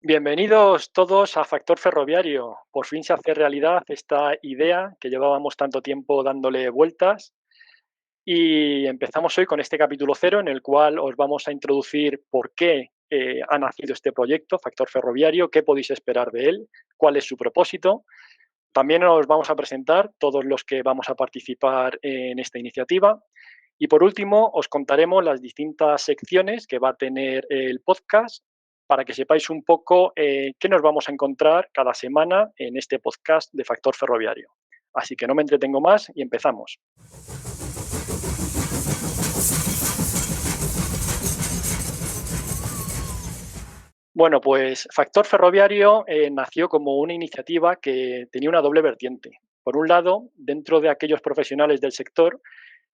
Bienvenidos todos a Factor Ferroviario. Por fin se hace realidad esta idea que llevábamos tanto tiempo dándole vueltas y empezamos hoy con este capítulo cero en el cual os vamos a introducir por qué ha nacido este proyecto, Factor Ferroviario, qué podéis esperar de él, cuál es su propósito. También os vamos a presentar todos los que vamos a participar en esta iniciativa. Y por último, os contaremos las distintas secciones que va a tener el podcast para que sepáis un poco qué nos vamos a encontrar cada semana en este podcast de Factor Ferroviario. Así que no me entretengo más y empezamos. Bueno, pues Factor Ferroviario nació como una iniciativa que tenía una doble vertiente. Por un lado, dentro de aquellos profesionales del sector,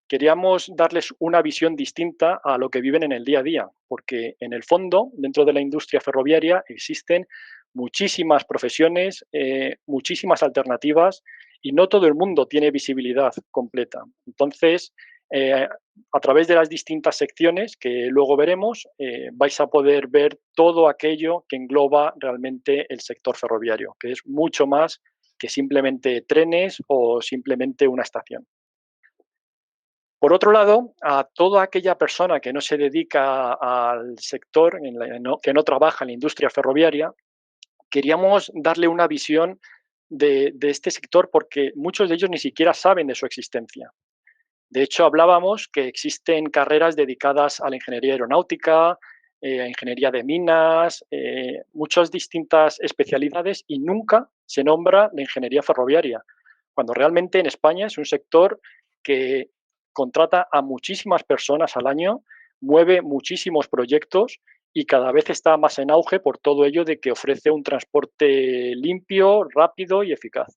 queríamos darles una visión distinta a lo que viven en el día a día, porque en el fondo, dentro de la industria ferroviaria, existen muchísimas profesiones, muchísimas alternativas y no todo el mundo tiene visibilidad completa. Entonces, a través de las distintas secciones que luego veremos, vais a poder ver todo aquello que engloba realmente el sector ferroviario, que es mucho más que simplemente trenes o simplemente una estación. Por otro lado, a toda aquella persona que no se dedica al sector, que no trabaja en la industria ferroviaria, queríamos darle una visión de este sector porque muchos de ellos ni siquiera saben de su existencia. De hecho, hablábamos que existen carreras dedicadas a la ingeniería aeronáutica, a ingeniería de minas, muchas distintas especialidades y nunca se nombra la ingeniería ferroviaria, cuando realmente en España es un sector que contrata a muchísimas personas al año, mueve muchísimos proyectos y cada vez está más en auge por todo ello de que ofrece un transporte limpio, rápido y eficaz.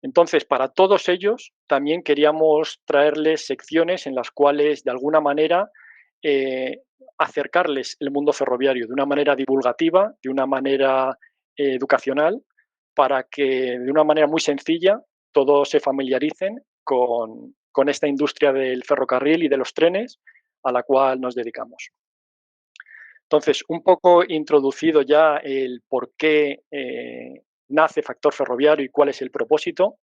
Entonces, para todos ellos, también queríamos traerles secciones en las cuales, de alguna manera, eh, acercarles el mundo ferroviario de una manera divulgativa, de una manera educacional, para que de una manera muy sencilla todos se familiaricen con esta industria del ferrocarril y de los trenes a la cual nos dedicamos. Entonces, un poco introducido ya el por qué nace Factor Ferroviario y cuál es el propósito,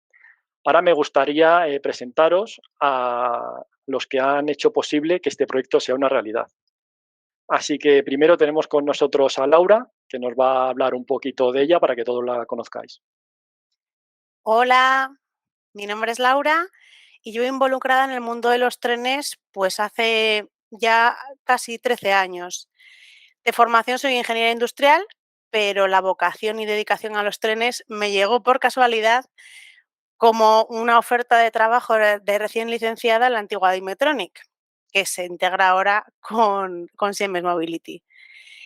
ahora me gustaría presentaros a los que han hecho posible que este proyecto sea una realidad. Así que primero tenemos con nosotros a Laura, que nos va a hablar un poquito de ella para que todos la conozcáis. Hola, mi nombre es Laura y yo involucrada en el mundo de los trenes pues hace ya casi 13 años. De formación soy ingeniera industrial, pero la vocación y dedicación a los trenes me llegó por casualidad como una oferta de trabajo de recién licenciada en la antigua Dimetronic, que se integra ahora con Siemens Mobility.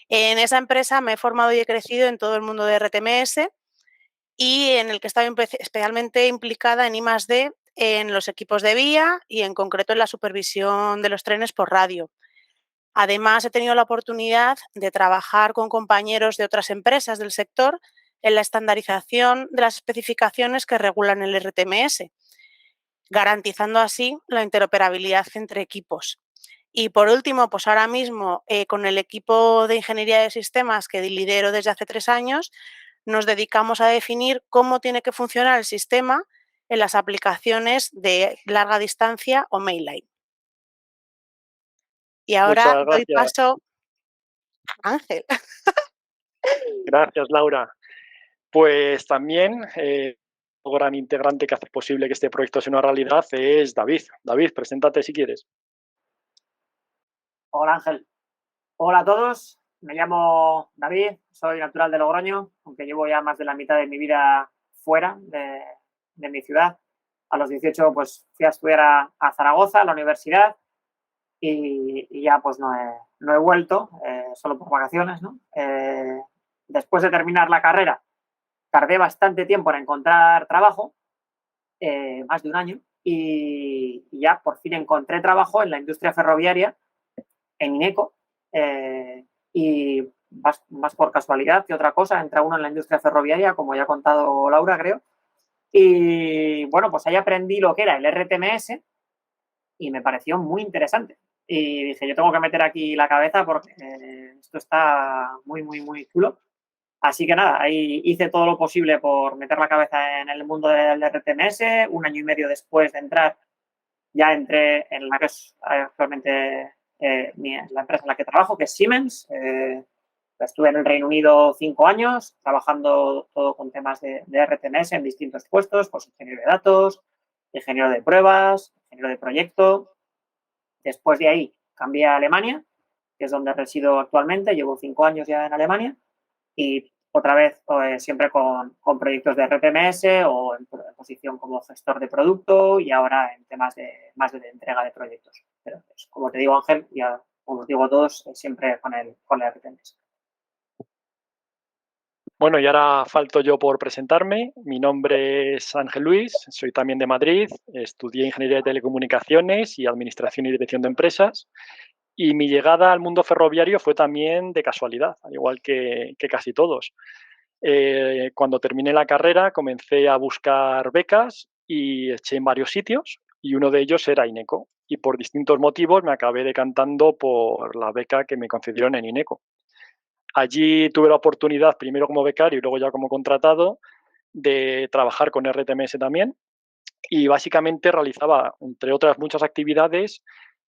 En esa empresa me he formado y he crecido en todo el mundo de RTMS y en el que estaba especialmente implicada en I+D, en los equipos de vía y en concreto en la supervisión de los trenes por radio. Además, he tenido la oportunidad de trabajar con compañeros de otras empresas del sector en la estandarización de las especificaciones que regulan el RTMS, garantizando así la interoperabilidad entre equipos. Y por último, pues ahora mismo con el equipo de ingeniería de sistemas que lidero desde hace 3 años, nos dedicamos a definir cómo tiene que funcionar el sistema en las aplicaciones de larga distancia o mainline. Y ahora Muchas doy gracias. paso a Ángel. Gracias, Laura. Pues también un gran integrante que hace posible que este proyecto sea una realidad es David. David, preséntate si quieres. Hola Ángel. Hola a todos. Me llamo David, soy natural de Logroño, aunque llevo ya más de la mitad de mi vida fuera de mi ciudad. A los 18 pues fui a estudiar a Zaragoza, a la universidad, y ya pues no he vuelto, solo por vacaciones, ¿no? Después de terminar la carrera, tardé bastante tiempo en encontrar trabajo, más de un año, y ya por fin encontré trabajo en la industria ferroviaria, en INECO, y más por casualidad que otra cosa, entra uno en la industria ferroviaria, como ya ha contado Laura, creo. Y bueno, pues ahí aprendí lo que era el RTMS y me pareció muy interesante. y dije, yo tengo que meter aquí la cabeza porque esto está muy, muy, muy chulo. Así que nada, ahí hice todo lo posible por meter la cabeza en el mundo del RTMS. Un año y medio después de entrar, ya entré en la que es actualmente la empresa en la que trabajo, que es Siemens. Estuve en el Reino Unido 5 años, trabajando todo con temas de RTMS en distintos puestos, pues ingeniero de datos, ingeniero de pruebas, ingeniero de proyecto. Después de ahí cambié a Alemania, que es donde resido actualmente. Llevo 5 años ya en Alemania y otra vez siempre con proyectos de RTMS o en posición como gestor de producto y ahora en temas más de entrega de proyectos. Pero pues, como te digo, Ángel, ya como os digo a todos, siempre con el RTMS. Bueno, y ahora falto yo por presentarme. Mi nombre es Ángel Luis, soy también de Madrid, estudié Ingeniería de Telecomunicaciones y Administración y Dirección de Empresas. Y mi llegada al mundo ferroviario fue también de casualidad, al igual que casi todos. Cuando terminé la carrera comencé a buscar becas y eché en varios sitios y uno de ellos era INECO. Y por distintos motivos me acabé decantando por la beca que me concedieron en INECO. Allí tuve la oportunidad, primero como becario y luego ya como contratado, de trabajar con RTMS también y básicamente realizaba, entre otras muchas actividades,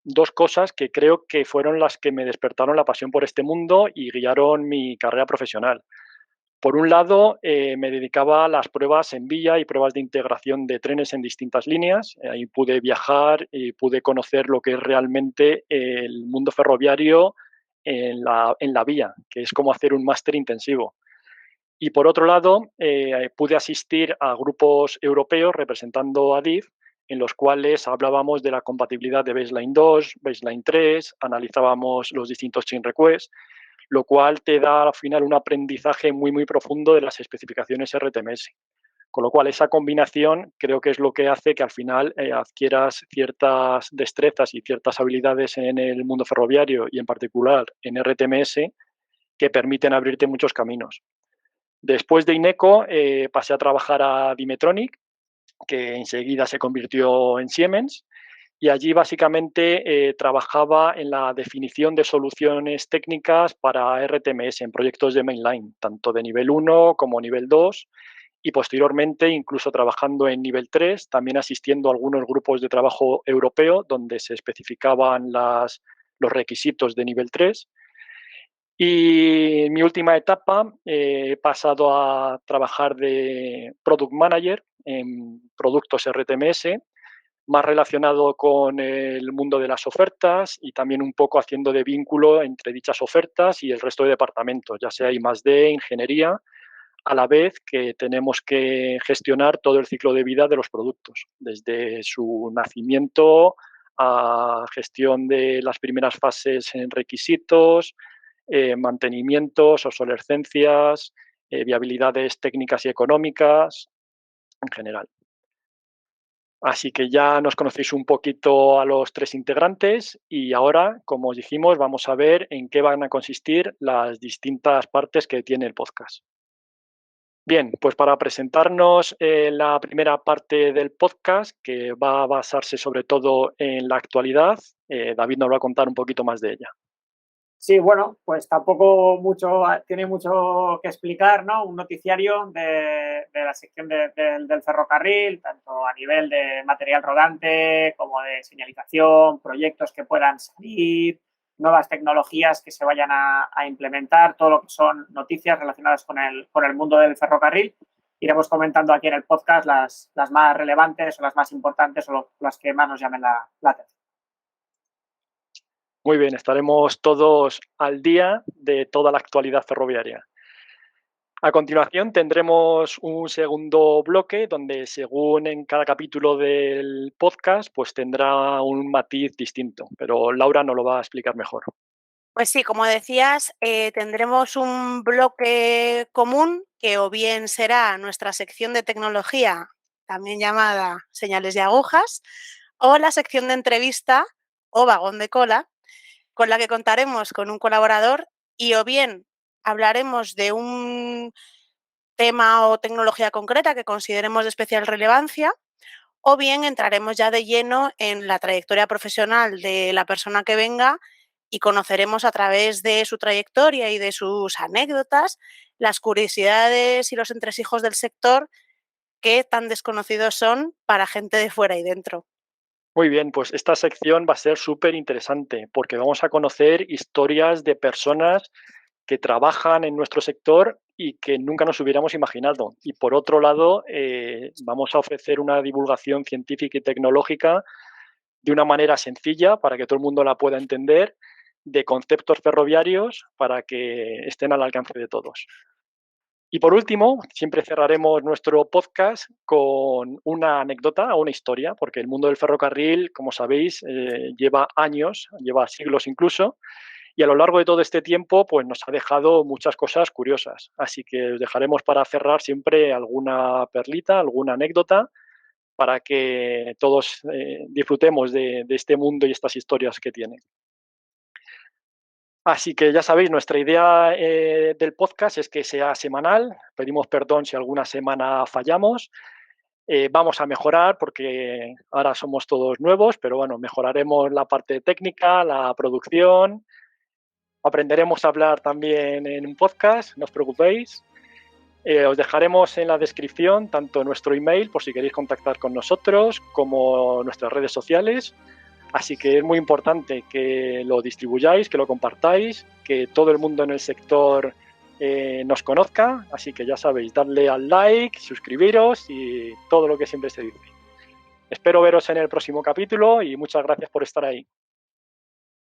dos cosas que creo que fueron las que me despertaron la pasión por este mundo y guiaron mi carrera profesional. Por un lado, me dedicaba a las pruebas en vía y pruebas de integración de trenes en distintas líneas. Ahí pude viajar y pude conocer lo que es realmente el mundo ferroviario en la vía, que es como hacer un máster intensivo. Y por otro lado, pude asistir a grupos europeos representando a DIF, en los cuales hablábamos de la compatibilidad de Baseline 2, Baseline 3, analizábamos los distintos chain requests, lo cual te da al final un aprendizaje muy, muy profundo de las especificaciones RTMS. Con lo cual, esa combinación creo que es lo que hace que al final adquieras ciertas destrezas y ciertas habilidades en el mundo ferroviario y en particular en RTMS que permiten abrirte muchos caminos. Después de INECO pasé a trabajar a Dimetronic, que enseguida se convirtió en Siemens, y allí básicamente trabajaba en la definición de soluciones técnicas para RTMS en proyectos de mainline, tanto de nivel 1 como nivel 2, y posteriormente incluso trabajando en nivel 3, también asistiendo a algunos grupos de trabajo europeo donde se especificaban los requisitos de nivel 3. Y en mi última etapa he pasado a trabajar de Product Manager en productos RTMS, más relacionado con el mundo de las ofertas y también un poco haciendo de vínculo entre dichas ofertas y el resto de departamentos, ya sea I+D, ingeniería, a la vez que tenemos que gestionar todo el ciclo de vida de los productos, desde su nacimiento a gestión de las primeras fases en requisitos, mantenimientos, obsolescencias, viabilidades técnicas y económicas en general. Así que ya nos conocéis un poquito a los tres integrantes y ahora, como os dijimos, vamos a ver en qué van a consistir las distintas partes que tiene el podcast. Bien, pues para presentarnos la primera parte del podcast, que va a basarse sobre todo en la actualidad, David nos va a contar un poquito más de ella. Sí, bueno, pues tampoco tiene mucho que explicar, ¿no? Un noticiario de la sección del ferrocarril, tanto a nivel de material rodante como de señalización, proyectos que puedan salir, nuevas tecnologías que se vayan a implementar, todo lo que son noticias relacionadas con el mundo del ferrocarril. Iremos comentando aquí en el podcast las más relevantes o las más importantes o las que más nos llamen la atención. Muy bien, estaremos todos al día de toda la actualidad ferroviaria. A continuación tendremos un segundo bloque donde según en cada capítulo del podcast pues tendrá un matiz distinto, pero Laura nos lo va a explicar mejor. Pues sí, como decías, tendremos un bloque común que o bien será nuestra sección de tecnología, también llamada señales de agujas, o la sección de entrevista o vagón de cola, con la que contaremos con un colaborador y o bien hablaremos de un tema o tecnología concreta que consideremos de especial relevancia, o bien entraremos ya de lleno en la trayectoria profesional de la persona que venga y conoceremos a través de su trayectoria y de sus anécdotas las curiosidades y los entresijos del sector que tan desconocidos son para gente de fuera y dentro. Muy bien, pues esta sección va a ser súper interesante porque vamos a conocer historias de personas que trabajan en nuestro sector y que nunca nos hubiéramos imaginado. Y por otro lado, vamos a ofrecer una divulgación científica y tecnológica de una manera sencilla para que todo el mundo la pueda entender, de conceptos ferroviarios para que estén al alcance de todos. Y por último, siempre cerraremos nuestro podcast con una anécdota o una historia, porque el mundo del ferrocarril, como sabéis, lleva años, lleva siglos incluso, y a lo largo de todo este tiempo pues nos ha dejado muchas cosas curiosas. Así que os dejaremos para cerrar siempre alguna perlita, alguna anécdota, para que todos disfrutemos de este mundo y estas historias que tiene. Así que ya sabéis, nuestra idea del podcast es que sea semanal. Pedimos perdón si alguna semana fallamos. Vamos a mejorar porque ahora somos todos nuevos, pero bueno, mejoraremos la parte técnica, la producción. Aprenderemos a hablar también en un podcast, no os preocupéis. Os dejaremos en la descripción tanto nuestro email por si queréis contactar con nosotros, como nuestras redes sociales. Así que es muy importante que lo distribuyáis, que lo compartáis, que todo el mundo en el sector nos conozca. Así que ya sabéis, darle al like, suscribiros y todo lo que siempre se dice. Espero veros en el próximo capítulo y muchas gracias por estar ahí.